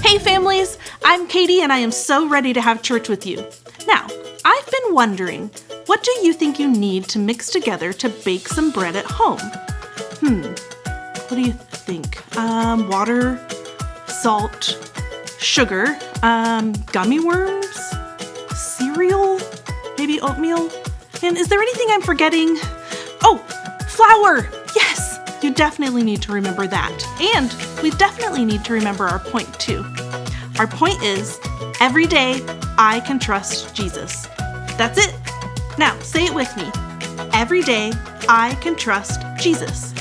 Hey families, I'm Katie and I am so ready to have church with you. Now, I've been wondering, what do you think you need to mix together to bake some bread at home? What do you think? Water, salt, sugar, gummy worms, cereal, maybe oatmeal? And is there anything I'm forgetting? Oh, flour! Yes! You definitely need to remember that. And we definitely need to remember our point too. Our point is, every day I can trust Jesus. That's it. Now, say it with me. Every day I can trust Jesus.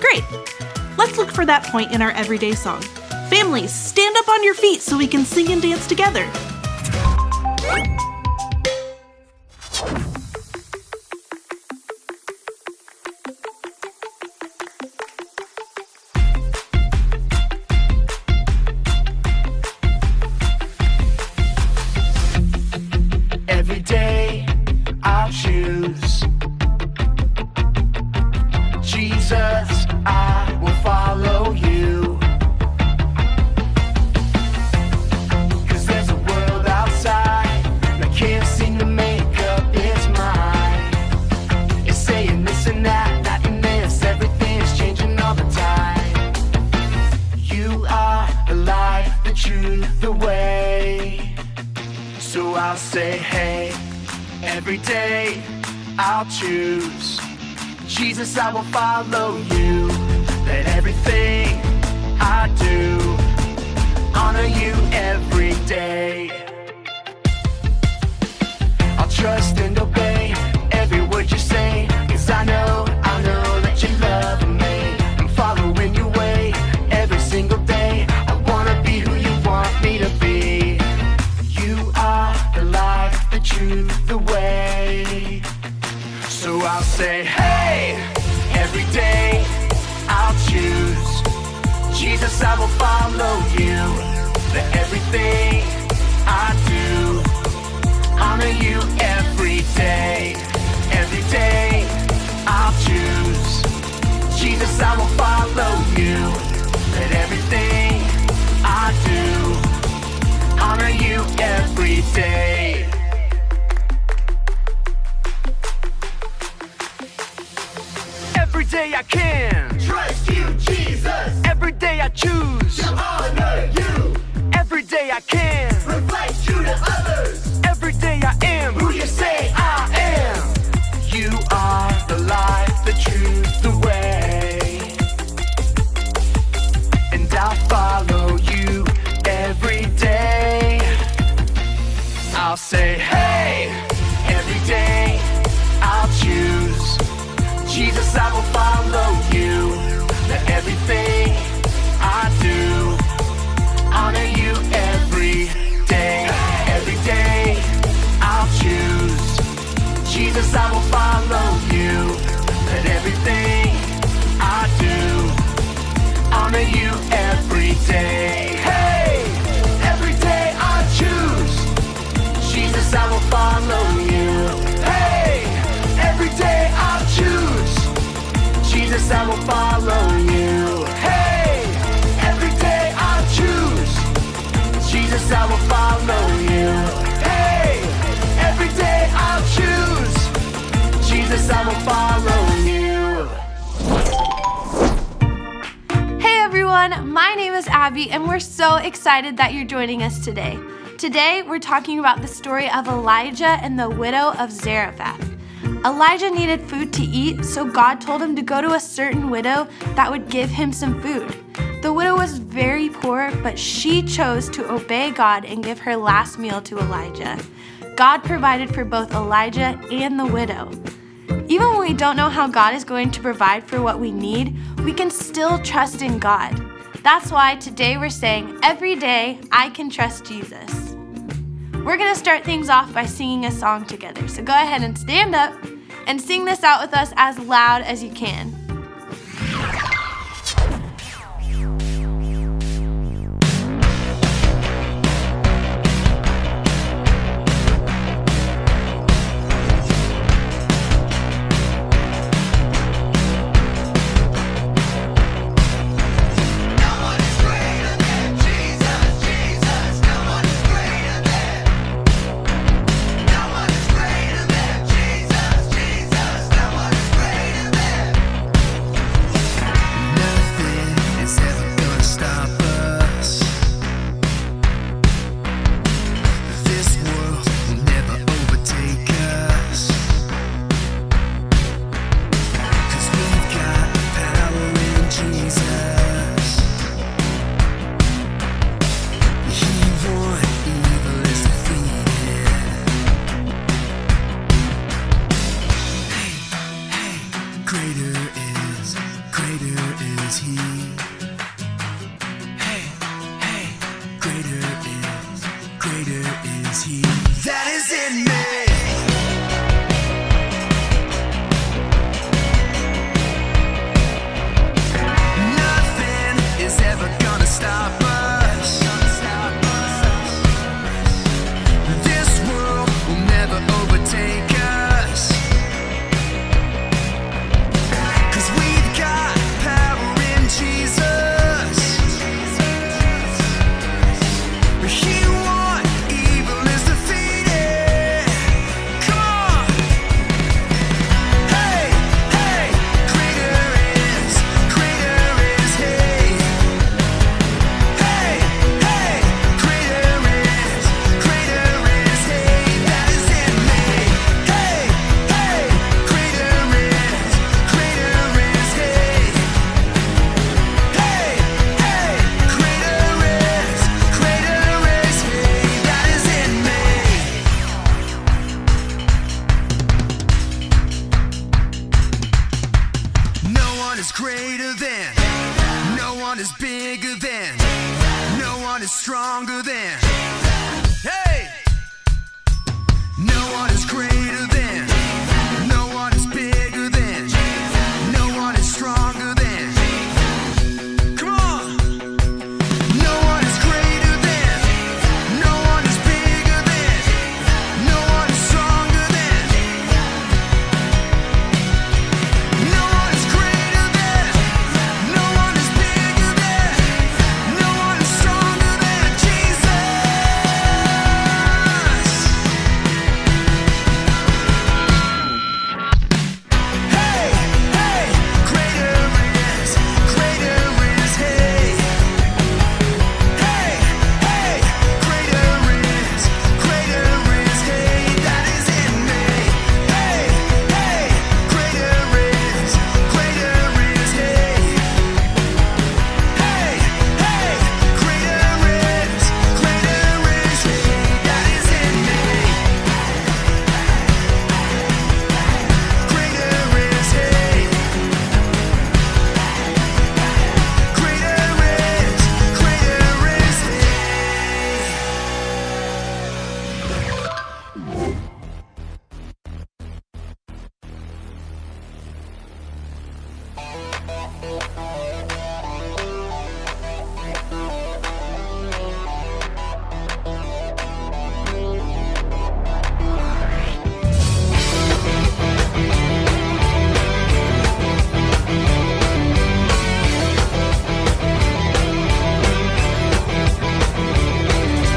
Great. Let's look for that point in our everyday song. Families, stand up on your feet so we can sing and dance together. Every day I'll choose Jesus, I will follow you. 'Cause there's a world outside that can't seem to make up its mind. It's saying this and that, that and this, everything's changing all the time. You are the light, the truth, the way. So I'll say, hey, every day I'll choose Jesus, I will follow you. Let everything I do honor you every day. I'll trust and obey every word you say, 'cause I know that you love me. I'm following your way every single day. I wanna be who you want me to be. You are the life, the truth, the way. So I'll say, hey, every day I'll choose Jesus, I will follow you. Let everything I do honor you every day. Every day I'll choose Jesus, I will follow you. Let everything I do honor you every day. Every day I can Trust you, Jesus, every day I choose to honor you, every day I can reflect you to others, every day I am who you say I am. You are the light, the truth, the way. And I'll follow you every day. I'll say, hey, every day I'll choose Jesus, I will follow you. Let everything I do honor you every day. Every day I'll choose Jesus, I will follow you. Let everything I do honor you every day. Hey, every day I choose Jesus, I will follow you. Hey, every day I'll choose Jesus, I will follow you. Hey, every day I'll choose Jesus, I will follow you. Hey, every day I'll choose Jesus, I will follow you. Hey everyone, my name is Abby and we're so excited that you're joining us today. Today we're talking about the story of Elijah and the widow of Zarephath. Elijah needed food to eat, so God told him to go to a certain widow that would give him some food. The widow was very poor, but she chose to obey God and give her last meal to Elijah. God provided for both Elijah and the widow. Even when we don't know how God is going to provide for what we need, we can still trust in God. That's why today we're saying, every day I can trust Jesus. We're going to start things off by singing a song together. So go ahead and stand up and sing this out with us as loud as you can. greater is He. Hey, hey, greater is He that is in me. Nothing is ever gonna stop us. This world will never overtake us. 'Cause we've got power in Jesus. He won, evil is defeated. Come on. Hey, hey, greater is He. Hey, hey, greater is He that is in me. Hey, hey, greater is He. Hey, hey, greater is He that is in me. No one is greater than, no one is bigger than, no one is stronger than. Hey! No one is greater than, no one is bigger than, no one is stronger than. Come on! No one is greater than, no one is bigger than, no one is stronger than. No one is greater than, no one is bigger than, no one is stronger than Jesus. Hey, hey, greater is He. Hey, hey, greater is He that is in me. Hey, hey, greater is He. Hey, hey, greater is He that is in me. Greater is He.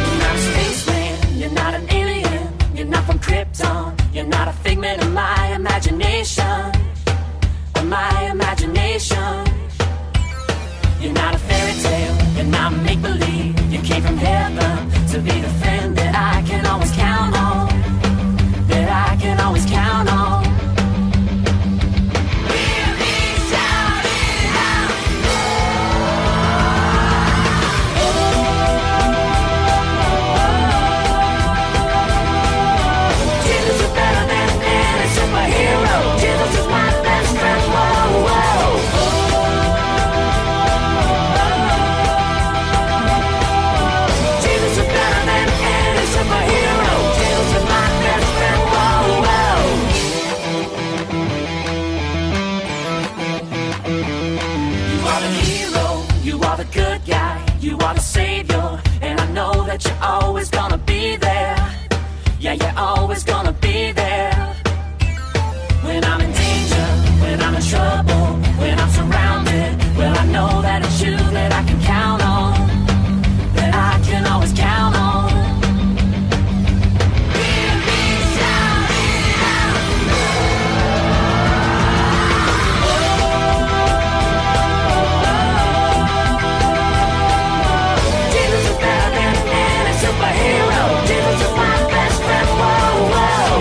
You're not a spaceman, you're not an alien, you're not from KRYPTON, you're not a figment of my imagination, You're not a fairy tale, you're not make-believe, you came from heaven to be the friend that I can always count on, Hear me shouting out. Jesus is better than any superhero. Jesus is my best friend. Whoa, whoa. Jesus is better than any superhero. Jesus is my best friend. Whoa, whoa. You are the hero. You are the good guy. You are the savior. And I know that you're always gonna be there. Yeah, you're always gonna be there. When I'm in danger, when I'm in trouble, when I'm surrounded, well, I know that it's you that I can count on, that I can always count on. Hear me shouting out. Jesus is better than any superhero. Jesus is my best friend. Whoa, whoa.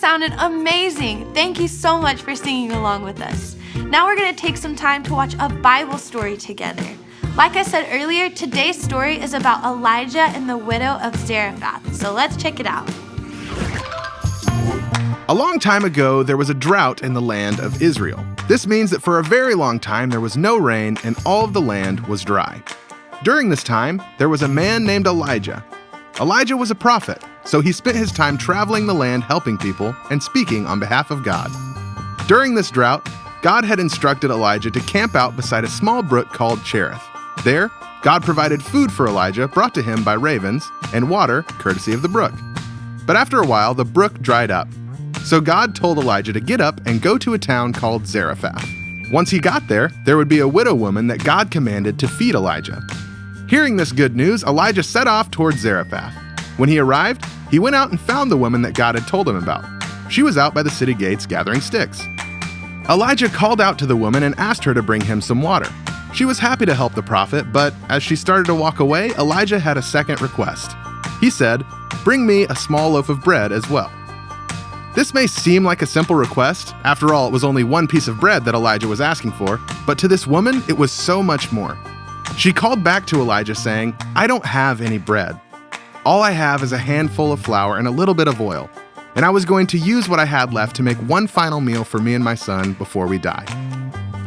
sounded amazing. Thank you so much for singing along with us. Now we're going to take some time to watch a Bible story together. Like I said earlier, today's story is about Elijah and the widow of Zarephath. So let's check it out. A long time ago, there was a drought in the land of Israel. This means that for a very long time there was no rain and all of the land was dry. During this time, there was a man named Elijah. Elijah was a prophet, so he spent his time traveling the land helping people and speaking on behalf of God. During this drought, God had instructed Elijah to camp out beside a small brook called Cherith. There, God provided food for Elijah brought to him by ravens and water courtesy of the brook. But after a while, the brook dried up. So God told Elijah to get up and go to a town called Zarephath. Once he got there, there would be a widow woman that God commanded to feed Elijah. Hearing this good news, Elijah set off towards Zarephath. When he arrived, he went out and found the woman that God had told him about. She was out by the city gates gathering sticks. Elijah called out to the woman and asked her to bring him some water. She was happy to help the prophet, but as she started to walk away, Elijah had a second request. He said, "Bring me a small loaf of bread as well." This may seem like a simple request. After all, it was only one piece of bread that Elijah was asking for, but to this woman, it was so much more. She called back to Elijah saying, "I don't have any bread. All I have is a handful of flour and a little bit of oil, and I was going to use what I had left to make one final meal for me and my son before we die."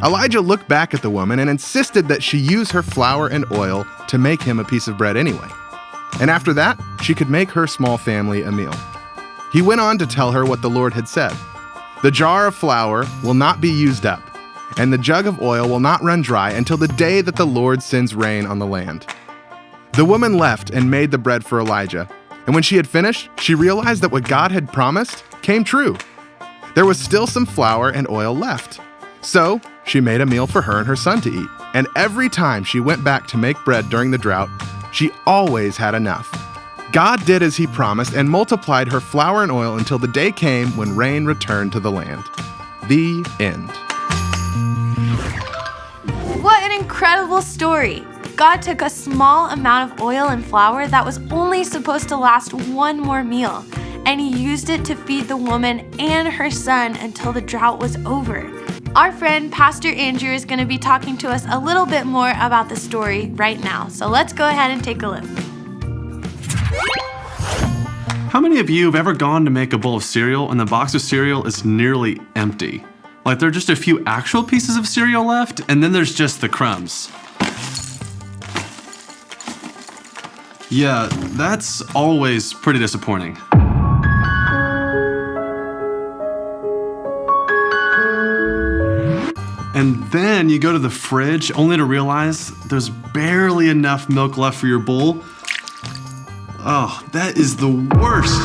Elijah looked back at the woman and insisted that she use her flour and oil to make him a piece of bread anyway. And after that, she could make her small family a meal. He went on to tell her what the Lord had said. "The jar of flour will not be used up, and the jug of oil will not run dry until the day that the Lord sends rain on the land." The woman left and made the bread for Elijah, and when she had finished, she realized that what God had promised came true. There was still some flour and oil left. So she made a meal for her and her son to eat, and every time she went back to make bread during the drought, she always had enough. God did as he promised and multiplied her flour and oil until the day came when rain returned to the land. The end. What an incredible story! God took a small amount of oil and flour that was only supposed to last one more meal, and he used it to feed the woman and her son until the drought was over. Our friend Pastor Andrew is going to be talking to us a little bit more about the story right now, so let's go ahead and take a look. How many of you have ever gone to make a bowl of cereal and the box of cereal is nearly empty? Like there are just a few actual pieces of cereal left and then there's just the crumbs. Yeah, that's always pretty disappointing. And then you go to the fridge only to realize there's barely enough milk left for your bowl. Oh, that is the worst.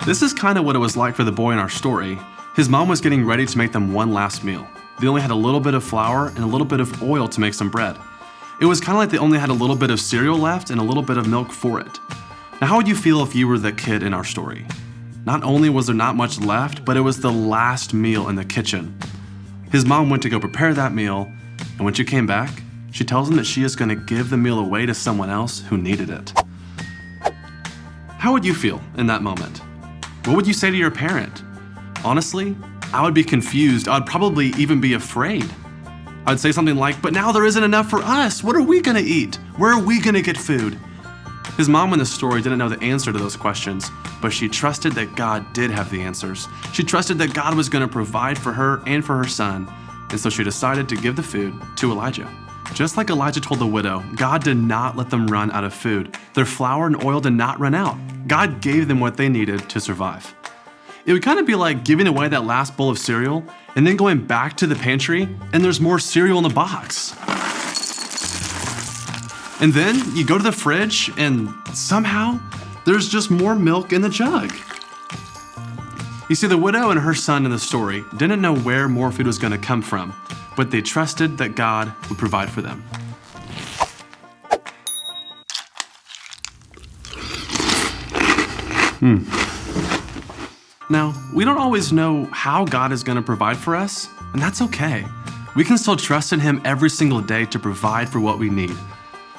This is kind of what it was like for the boy in our story. His mom was getting ready to make them one last meal. They only had a little bit of flour and a little bit of oil to make some bread. It was kind of like they only had a little bit of cereal left and a little bit of milk for it. Now, how would you feel if you were the kid in our story? Not only was there not much left, but it was the last meal in the kitchen. His mom went to go prepare that meal, and when she came back, she tells him that she is going to give the meal away to someone else who needed it. How would you feel in that moment? What would you say to your parent? Honestly, I would be confused. I'd probably even be afraid. I'd say something like, "But now there isn't enough for us. What are we going to eat? Where are we going to get food?" His mom in the story didn't know the answer to those questions, but she trusted that God did have the answers. She trusted that God was going to provide for her and for her son, and so she decided to give the food to Elijah. Just like Elijah told the widow, God did not let them run out of food. Their flour and oil did not run out. God gave them what they needed to survive. It would kind of be like giving away that last bowl of cereal and then going back to the pantry and there's more cereal in the box. And then you go to the fridge and somehow there's just more milk in the jug. You see, the widow and her son in the story didn't know where more food was going to come from, but they trusted that God would provide for them. Now, we don't always know how God is going to provide for us, and that's okay. We can still trust in Him every single day to provide for what we need.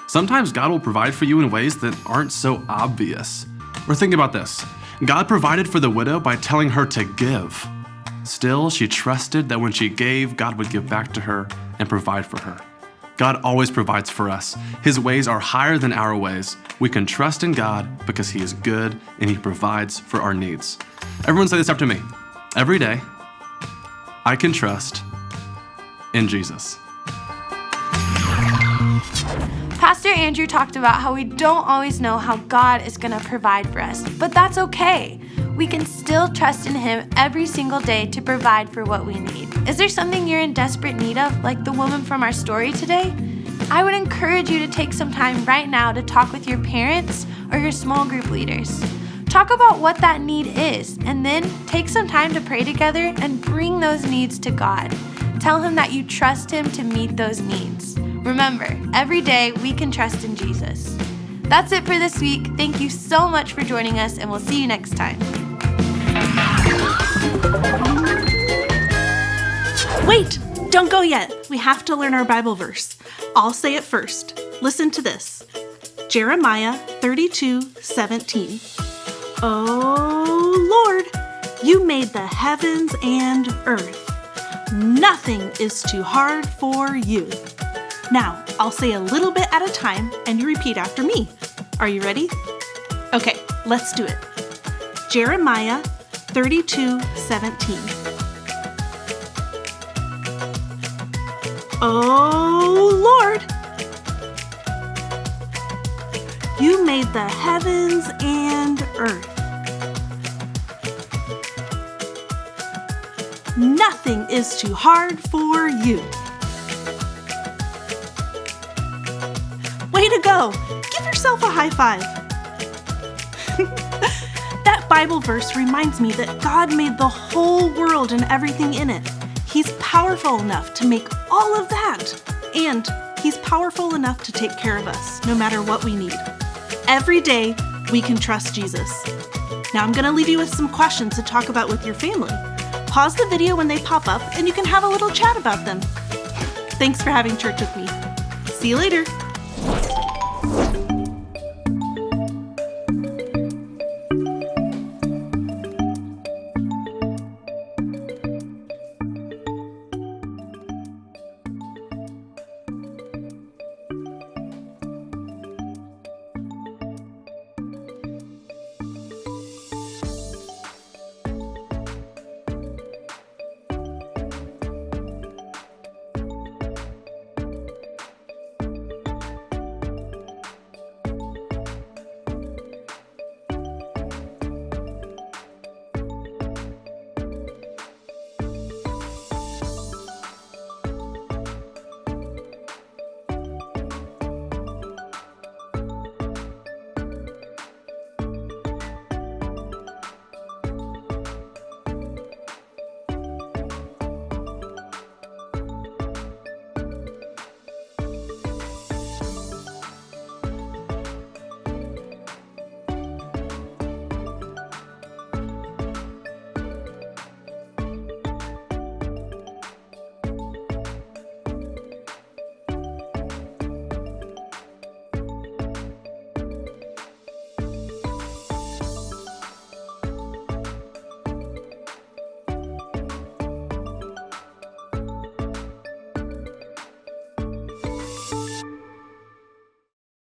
Sometimes God will provide for you in ways that aren't so obvious. Or think about this. God provided for the widow by telling her to give. Still, she trusted that when she gave, God would give back to her and provide for her. God always provides for us. His ways are higher than our ways. We can trust in God because He is good and He provides for our needs. Everyone say this after me. Every day, I can trust in Jesus. Pastor Andrew talked about how we don't always know how God is going to provide for us, but that's okay. We can still trust in Him every single day to provide for what we need. Is there something you're in desperate need of, like the woman from our story today? I would encourage you to take some time right now to talk with your parents or your small group leaders. Talk about what that need is, and then take some time to pray together and bring those needs to God. Tell Him that you trust Him to meet those needs. Remember, every day we can trust in Jesus. That's it for this week. Thank you so much for joining us, and we'll see you next time. Wait, don't go yet. We have to learn our Bible verse. I'll say it first. Listen to this. Jeremiah 32:17. Oh Lord, you made the heavens and earth. Nothing is too hard for you. Now, I'll say a little bit at a time and you repeat after me. Are you ready? Okay, let's do it. Jeremiah 32:17. Oh Lord, you made the heavens and earth. Nothing is too hard for you. Way to go! Give yourself a high five. That Bible verse reminds me that God made the whole world and everything in it. He's powerful enough to make all of that. And He's powerful enough to take care of us, no matter what we need. Every day, we can trust Jesus. Now I'm going to leave you with some questions to talk about with your family. Pause the video when they pop up and you can have a little chat about them. Thanks for having church with me. See you later.